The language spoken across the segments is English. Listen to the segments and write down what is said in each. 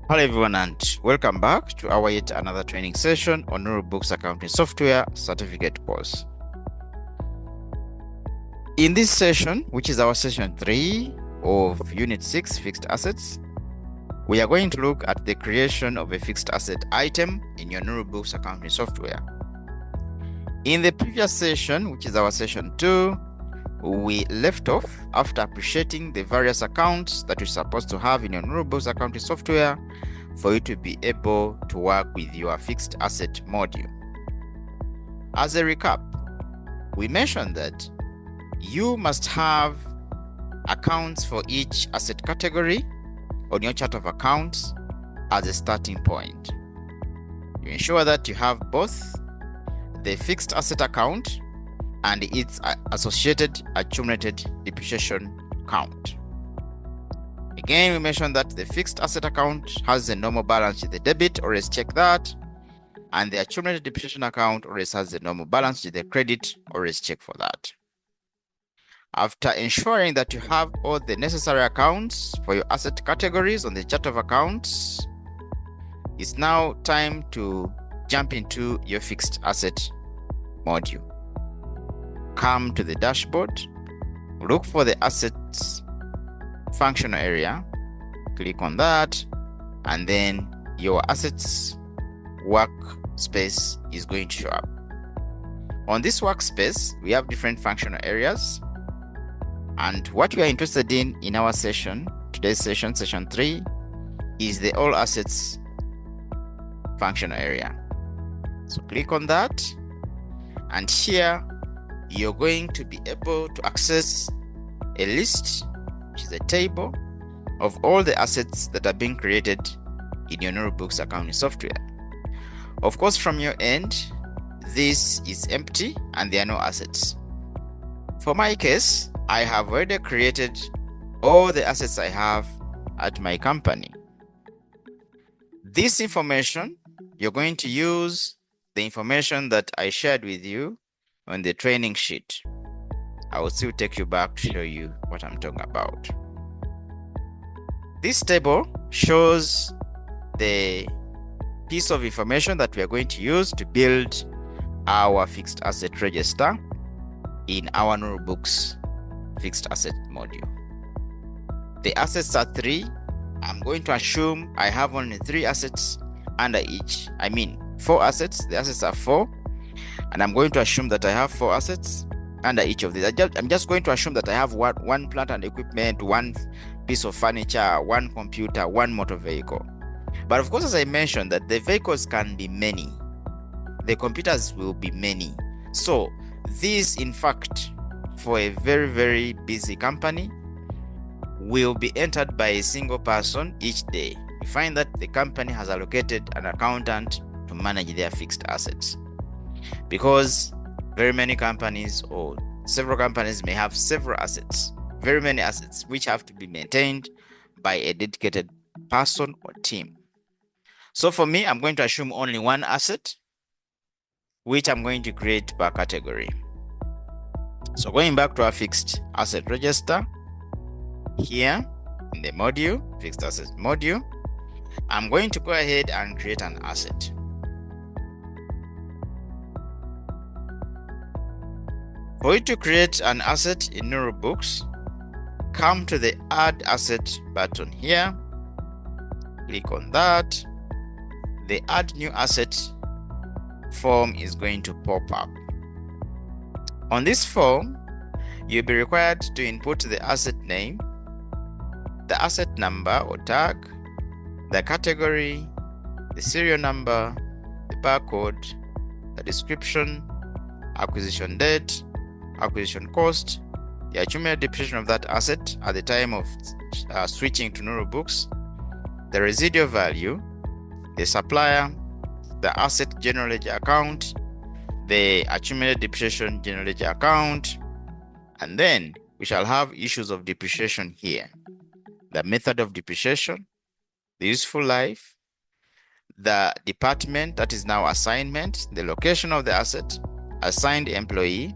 Hello everyone and welcome back to our yet another training session on NuruBooks Accounting Software Certificate course. In this session, which is our session 3 of Unit 6 Fixed Assets, we are going to look at the creation of a fixed asset item in your NuruBooks Accounting Software. In the previous session, which is our session 2, we left off after appreciating the various accounts that you're supposed to have in your NuruBooks Accounting Software for you to be able to work with your fixed asset module. As a recap, we mentioned that you must have accounts for each asset category on your chart of accounts as a starting point. You ensure that you have both the fixed asset account and its associated accumulated depreciation count. Again, we mentioned that the fixed asset account has a normal balance sheet, the debit, always check that, and the accumulated depreciation account always has the normal balance sheet, the credit, always check for that. After ensuring that you have all the necessary accounts for your asset categories on the chart of accounts, it's now time to jump into your fixed asset module. Come to the dashboard, look for the assets functional area, click on that, and then your assets workspace is going to show up. On this workspace, we have different functional areas, and what we are interested in our session, today's session, session 3, is the all assets functional area. So click on that, and here you're going to be able to access a list, which is a table of all the assets that are being created in your NuruBooks accounting software. Of course, from your end, this is empty and there are no assets. For my case, I have already created all the assets I have at my company. This information, you're going to use the information that I shared with you on the training sheet. I will still take you back to show you what I'm talking about. This table shows the piece of information that we are going to use to build our fixed asset register in our NuruBooks fixed asset module. The assets are 3. I'm going to assume I have only 3 assets under each. I mean 4 assets. The assets are 4. And I'm going to assume that I have 4 assets under each of these. I'm just going to assume that I have one plant and equipment, 1 piece of furniture, 1 computer, 1 motor vehicle. But of course, as I mentioned, that the vehicles can be many. The computers will be many. So this, in fact, for a very, very busy company, will be entered by a single person each day. You find that the company has allocated an accountant to manage their fixed assets. Because very many companies or several companies may have several assets, very many assets, which have to be maintained by a dedicated person or team. So for me, I'm going to assume only 1 asset, which I'm going to create per category. So going back to our fixed asset register, here in the module, fixed asset module, I'm going to go ahead and create an asset. For you to create an asset in NuruBooks, come to the Add Asset button here, click on that. The Add New Asset form is going to pop up. On this form, you'll be required to input the asset name, the asset number or tag, the category, the serial number, the barcode, the description, acquisition date, acquisition cost, the accumulated depreciation of that asset at the time of switching to NuruBooks, the residual value, the supplier, the asset general ledger account, the accumulated depreciation general ledger account, and then we shall have issues of depreciation here. The method of depreciation, the useful life, the department, that is now assignment, the location of the asset, assigned employee,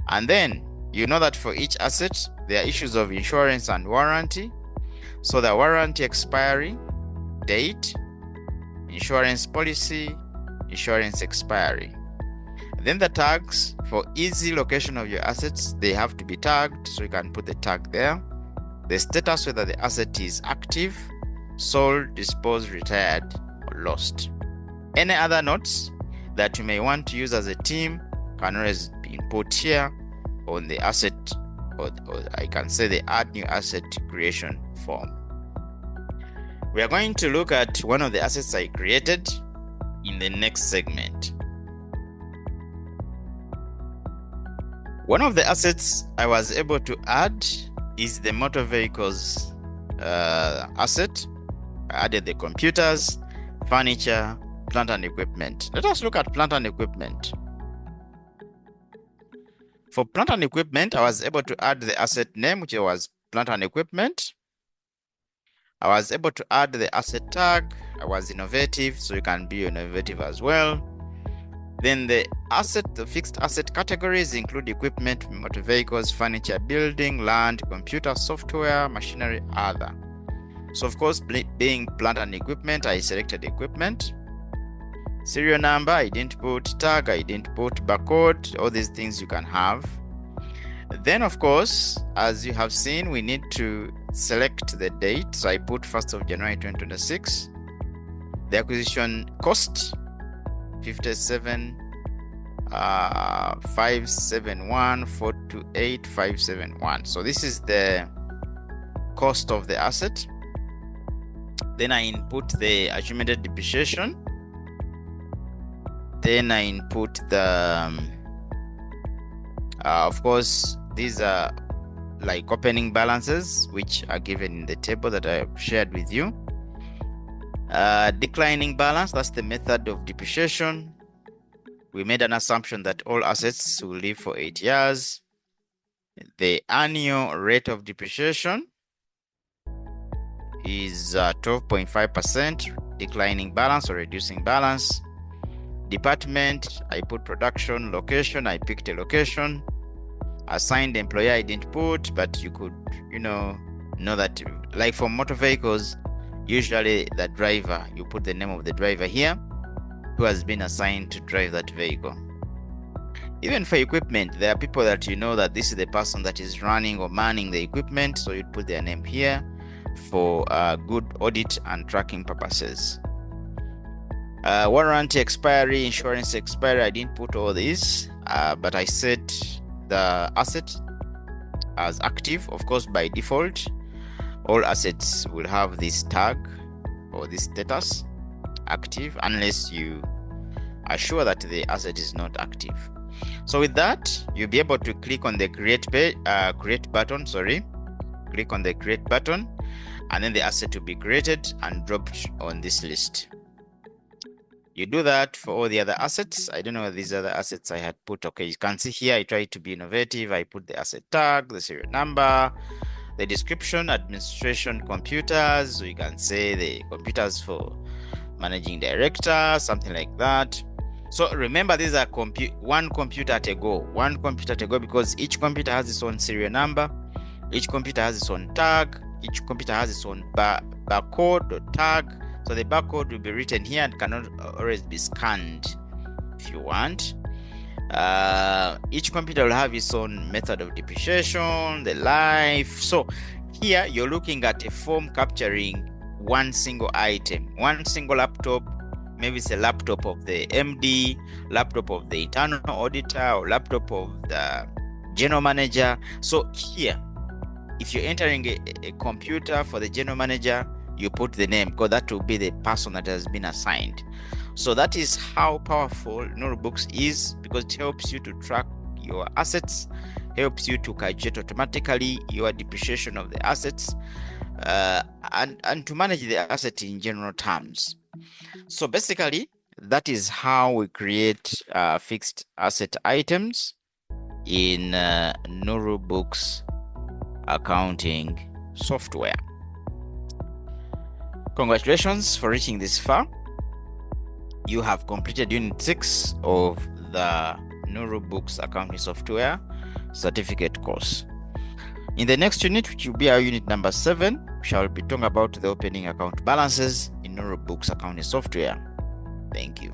and then you know that for each asset, there are issues of insurance and warranty. So the warranty expiry, date, insurance policy, insurance expiry. Then the tags, for easy location of your assets, they have to be tagged, so you can put the tag there. The status, whether the asset is active, sold, disposed, retired, or lost. Any other notes that you may want to use as a team can always be input here on the asset, or I can say the add new asset creation form. We are going to look at one of the assets I created in the next segment. One of the assets I was able to add is the motor vehicles asset. I added the computers, furniture, plant and equipment. Let us look at plant and equipment. For plant and equipment, I was able to add the asset name, which was plant and equipment. I was able to add the asset tag. I was innovative, so you can be innovative as well. Then the fixed asset categories include equipment, motor vehicles, furniture, building, land, computer, software, machinery, other. So of course, being plant and equipment, I selected equipment. Serial number, I didn't put tag, I didn't put barcode, all these things you can have. Then of course, as you have seen, we need to select the date. So I put 1st of January 2026. The acquisition cost, 57,571,428,571. So this is the cost of the asset. Then I input the accumulated depreciation. Then I input the of course, these are like opening balances, which are given in the table that I have shared with you. Declining balance, that's the method of depreciation. We made an assumption that all assets will live for 8 years. The annual rate of depreciation is 12.5%, declining balance or reducing balance. Department, I put production. Location, I picked a location. Assigned employer, I didn't put, but you could, know that, like for motor vehicles, usually the driver, you put the name of the driver here who has been assigned to drive that vehicle. Even for equipment, there are people that that this is the person that is running or manning the equipment, so you'd put their name here for good audit and tracking purposes. Warranty expiry, insurance expiry, I didn't put all this, but I set the asset as active. Of course, by default, all assets will have this tag or this status active unless you are sure that the asset is not active. So with that, you'll be able to click on the create button. Click on the create button, and then the asset will be created and dropped on this list. You do that for all the other assets. I don't know what these other assets I had put. Okay, you can see here I tried to be innovative. I put the asset tag, the serial number, the description, administration, computers. So you can say the computers for managing director, something like that. So remember, these are one computer at a go, because each computer has its own serial number, each computer has its own tag, each computer has its own barcode or tag. So the barcode will be written here and cannot always be scanned if you want. Each computer will have its own method of depreciation, the life. So here you're looking at a form capturing one single item, one single laptop. Maybe it's a laptop of the MD, laptop of the internal auditor, or laptop of the general manager. So here, if you're entering a computer for the general manager, you put the name, because that will be the person that has been assigned. So that is how powerful NuruBooks is, because it helps you to track your assets, helps you to calculate automatically your depreciation of the assets, and to manage the asset in general terms. So basically, that is how we create fixed asset items in NuruBooks accounting software. Congratulations for reaching this far. You have completed Unit 6 of the NuruBooks accounting software certificate course. In the next unit, which will be our unit number 7, we shall be talking about the opening account balances in NuruBooks accounting software. Thank you.